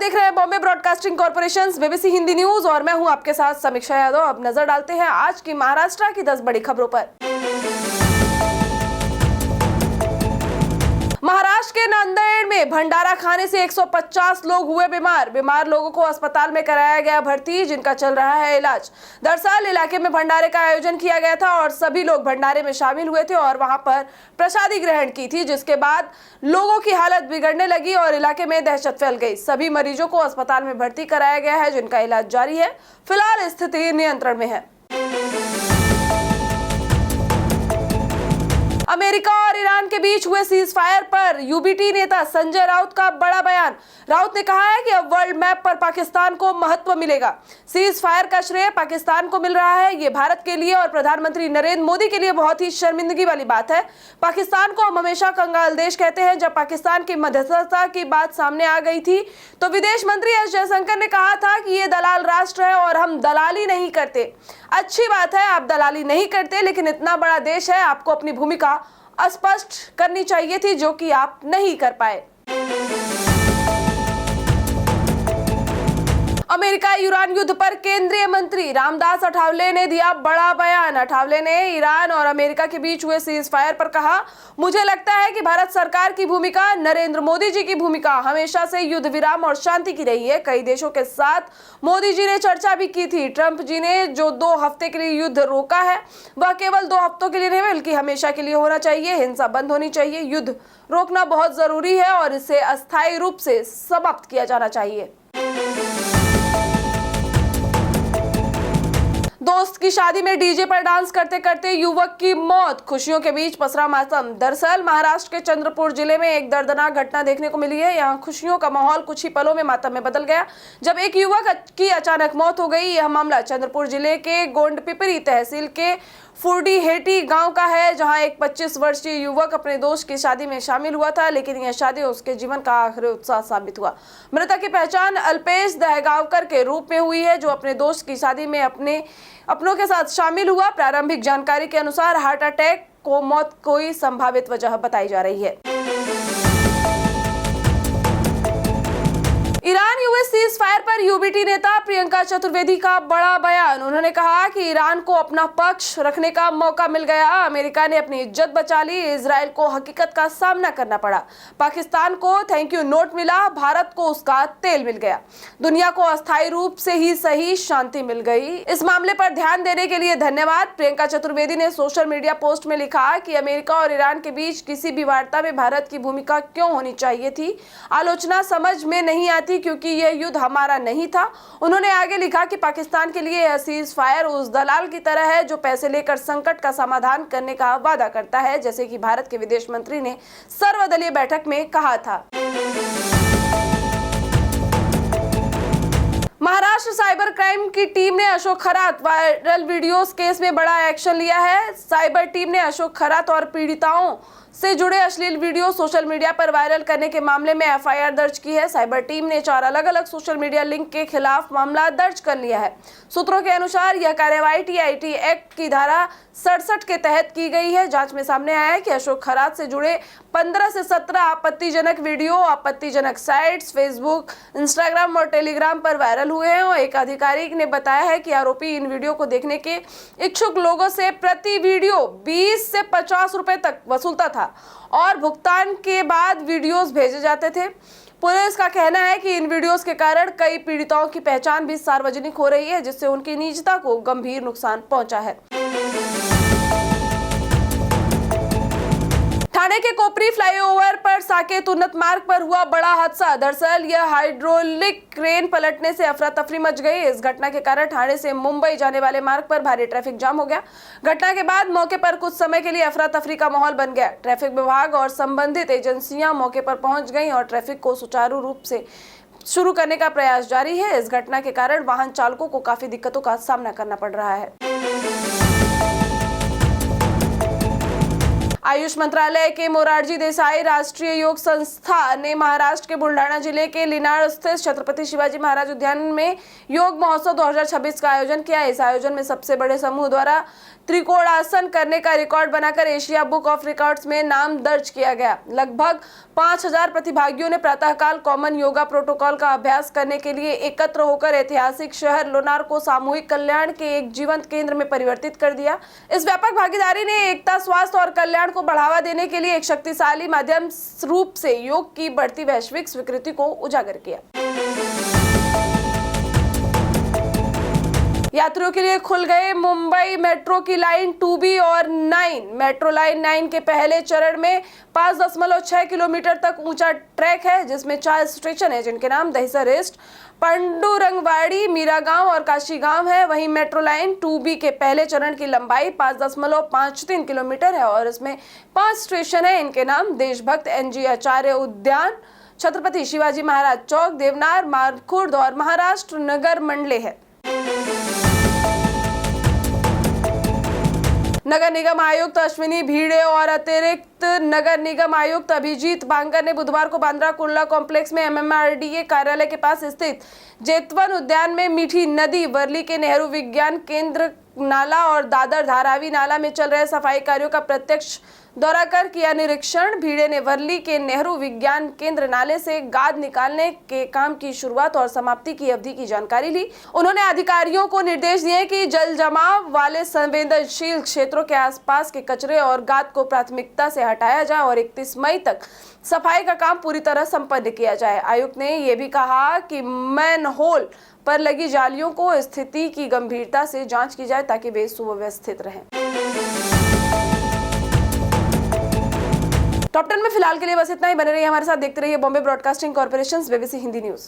देख रहे हैं Bombay broadcasting corporation BBC Hindi news और मैं हूं आपके साथ समीक्षा यादव। अब नजर डालते हैं आज की महाराष्ट्र की 10 बड़ी खबरों पर। महाराष्ट्र के नांदेड़ में भंडारा खाने से 150 लोग हुए बीमार लोगों को अस्पताल में कराया गया भर्ती, जिनका चल रहा है इलाज। दरअसल इलाके में भंडारे का आयोजन किया गया था और सभी लोग भंडारे में शामिल हुए थे और वहां पर प्रसादी ग्रहण की थी, जिसके बाद लोगों की हालत बिगड़ने लगी और इलाके में दहशत फैल गई। सभी मरीजों को अस्पताल में भर्ती कराया गया है, जिनका इलाज जारी है। फिलहाल स्थिति नियंत्रण में है। अमेरिका और ईरान के बीच हुए सीज फायर पर यूबीटी नेता संजय राउत का बड़ा बयान। राउत ने कहा है कि अब वर्ल्ड मैप पर पाकिस्तान को महत्व मिलेगा। सीज फायर का श्रेय पाकिस्तान को मिल रहा है। ये भारत के लिए और प्रधानमंत्री नरेंद्र मोदी के लिए बहुत ही शर्मिंदगी वाली बात है। पाकिस्तान को हम हमेशा कंगाल देश कहते हैं। जब पाकिस्तान की मध्यस्थता की बात सामने आ गई थी तो विदेश मंत्री एस जयशंकर ने कहा था कि ये दलाल राष्ट्र है और हम दलाली नहीं करते। अच्छी बात है, आप दलाली नहीं करते, लेकिन इतना बड़ा देश है, आपको अपनी भूमिका स्पष्ट करनी चाहिए थी, जो कि आप नहीं कर पाए। अमेरिका ईरान युद्ध पर केंद्रीय मंत्री रामदास अठावले ने दिया बड़ा बयान। अठावले ने ईरान और अमेरिका के बीच हुए सीज फायर पर कहा, मुझे लगता है कि भारत सरकार की भूमिका, नरेंद्र मोदी जी की भूमिका हमेशा से युद्ध विराम और शांति की रही है। कई देशों के साथ मोदी जी ने चर्चा भी की थी। ट्रंप जी ने जो 2 हफ्ते के लिए युद्ध रोका है वह केवल 2 हफ्तों के लिए नहीं बल्कि हमेशा के लिए होना चाहिए। हिंसा बंद होनी चाहिए। युद्ध रोकना बहुत जरूरी है और इसे अस्थायी रूप से समाप्त किया जाना चाहिए। दोस्त की शादी में डीजे पर डांस करते करते युवक की मौत, खुशियों के बीच पसरा मातम। दरअसल महाराष्ट्र के चंद्रपुर जिले में एक दर्दनाक घटना देखने को मिली है। यहाँ खुशियों का माहौल कुछ ही पलों में मातम में बदल गया जब एक युवक की अचानक मौत हो गई। यह मामला चंद्रपुर जिले के गोंडपिपरी तहसील के फुरडीहेटी गांव का है, जहां एक 25 वर्षीय युवक अपने दोस्त की शादी में शामिल हुआ था, लेकिन यह शादी उसके जीवन का आखिरी उत्साह साबित हुआ। मृतक की पहचान अल्पेश दहगांवकर के रूप में हुई है, जो अपने दोस्त की शादी में अपनों के साथ शामिल हुआ। प्रारंभिक जानकारी के अनुसार हार्ट अटैक को मौत कोई संभावित वजह बताई जा रही है। ईरान यूएस सीज फायर पर यूबीटी नेता प्रियंका चतुर्वेदी का बड़ा बयान। उन्होंने कहा कि ईरान को अपना पक्ष रखने का मौका मिल गया। अमेरिका ने अपनी इज्जत बचा ली, इजराइल को हकीकत का सामना करना पड़ा, पाकिस्तान को थैंक यू नोट मिला, भारत को उसका तेल मिल गया, दुनिया को अस्थायी रूप से ही सही शांति मिल गई। इस मामले पर ध्यान देने के लिए धन्यवाद। प्रियंका चतुर्वेदी ने सोशल मीडिया पोस्ट में लिखा कि अमेरिका और ईरान के बीच किसी भी वार्ता में भारत की भूमिका क्यों होनी चाहिए थी, आलोचना समझ में नहीं आती क्योंकि यह युद्ध हमारा नहीं था। उन्होंने आगे लिखा कि पाकिस्तान के लिए यह सीज फायर उस दलाल की तरह है जो पैसे लेकर संकट का समाधान करने का वादा करता है, जैसे कि भारत के विदेश मंत्री ने सर्वदलीय बैठक में कहा था। महाराष्ट्र साइबर क्राइम की टीम ने Ashok Kharat viral videos case में बड़ा एक्शन लिया है। साइबर टीम ने अशोक खरात और पीड़िताओं से जुड़े अश्लील वीडियो सोशल मीडिया पर वायरल करने के मामले में एफआईआर दर्ज की है। साइबर टीम ने 4 अलग-अलग सोशल मीडिया लिंक के खिलाफ मामला दर्ज कर लिया है। सूत्रों के अनुसार यह कार्यवाही टीआईटी एक्ट की धारा 67 के तहत की गई है। जांच में सामने आया है कि अशोक खरात से जुड़े 15 से 17 आपत्तिजनक वीडियो आपत्तिजनक साइट्स फेसबुक, इंस्टाग्राम और टेलीग्राम पर वायरल हुए हैं और एक अधिकारी ने बताया है कि आरोपी इन वीडियो को देखने के इच्छुक लोगों से प्रति वीडियो 20 से 50 रुपए तक वसूलता था और भुगतान के बाद वीडियोस भेजे जाते थे। पुलिस का कहना है कि इन वीडियोस के कारण कई पीड़िताओं की पहचान भी सार्वजनिक हो रही है, जिससे उनकी निजता को गंभीर नुकसान पहुंचा है। ठाणे के कोपरी फ्लाईओवर पर साकेत उन्नत मार्ग पर हुआ बड़ा हादसा। दरअसल यह हाइड्रोलिक क्रेन पलटने से अफरा तफरी मच गई। इस घटना के कारण ठाणे से मुंबई जाने वाले मार्ग पर भारी ट्रैफिक जाम हो गया। घटना के बाद मौके पर कुछ समय के लिए अफरा तफरी का माहौल बन गया। ट्रैफिक विभाग और संबंधित एजेंसियां मौके पर पहुंच गईं और ट्रैफिक को सुचारू रूप से शुरू करने का प्रयास जारी है। इस घटना के कारण वाहन चालकों को काफी दिक्कतों का सामना करना पड़ रहा है। आयुष मंत्रालय के मोरारजी देसाई राष्ट्रीय योग संस्था ने महाराष्ट्र के बुल्ढाना जिले के लिनाळ स्थित छत्रपति शिवाजी महाराज उद्यान में योग महोत्सव 2026 का आयोजन किया। इस आयोजन में सबसे बड़े समूह द्वारा त्रिकोणासन करने का रिकॉर्ड बनाकर एशिया बुक ऑफ रिकॉर्ड्स में नाम दर्ज किया गया। लगभग 5000 प्रतिभागियों ने प्रातःकाल कॉमन योगा प्रोटोकॉल का अभ्यास करने के लिए एकत्र होकर ऐतिहासिक शहर लोनार को सामूहिक कल्याण के एक जीवंत केंद्र में परिवर्तित कर दिया। इस व्यापक भागीदारी ने एकता, स्वास्थ्य और कल्याण को बढ़ावा देने के लिए एक शक्तिशाली माध्यम रूप से योग की बढ़ती वैश्विक स्वीकृति को उजागर किया। यात्रियों के लिए खुल गए मुंबई मेट्रो की लाइन 2B और 9। मेट्रो लाइन 9 के पहले चरण में 5.6 किलोमीटर तक ऊंचा ट्रैक है, जिसमेम 4 स्टेशन है जिनके नाम दहिसर ईस्ट, पांडुरंगवाड़ी, मीरागांव और काशीगांव है। वहीं मेट्रो लाइन 2B के पहले चरण की लंबाई 5.53 किलोमीटर है और इसमें 5 स्टेशन है। इनके नाम देशभक्त, NG आचार्य उद्यान, छत्रपति शिवाजी महाराज चौक, देवनार, मारखुर्द और महाराष्ट्र नगर मंडले है। नगर निगम आयुक्त अश्विनी भिड़े और अतिरिक्त नगर निगम आयुक्त अभिजीत बांगर ने बुधवार को बांद्रा कुर्ला कॉम्प्लेक्स में MMRDA कार्यालय के पास स्थित जेतवन उद्यान में मीठी नदी, वर्ली के नेहरू विज्ञान केंद्र नाला और दादर धारावी नाला में चल रहे सफाई कार्यों का प्रत्यक्ष दौरा कर किया निरीक्षण। भिड़े ने वर्ली के नेहरू विज्ञान केंद्र नाले से गाद निकालने के काम की शुरुआत और समाप्ति की अवधि की जानकारी ली। उन्होंने अधिकारियों को निर्देश दिए कि जल जमाव वाले संवेदनशील क्षेत्रों के आसपास के कचरे और गाद को प्राथमिकता से हटाया जाए और 31 मई तक सफाई का काम पूरी तरह संपन्न किया जाए। आयुक्त ने यह भी कहा कि मैनहोल पर लगी जालियों को स्थिति की गंभीरता से जांच की जाए ताकि वे सुव्यवस्थित रहें। टॉप 10 में फिलहाल के लिए बस इतना ही। बने रहिए हमारे साथ, देखते रहिए Bombay broadcasting corporation BBC Hindi news.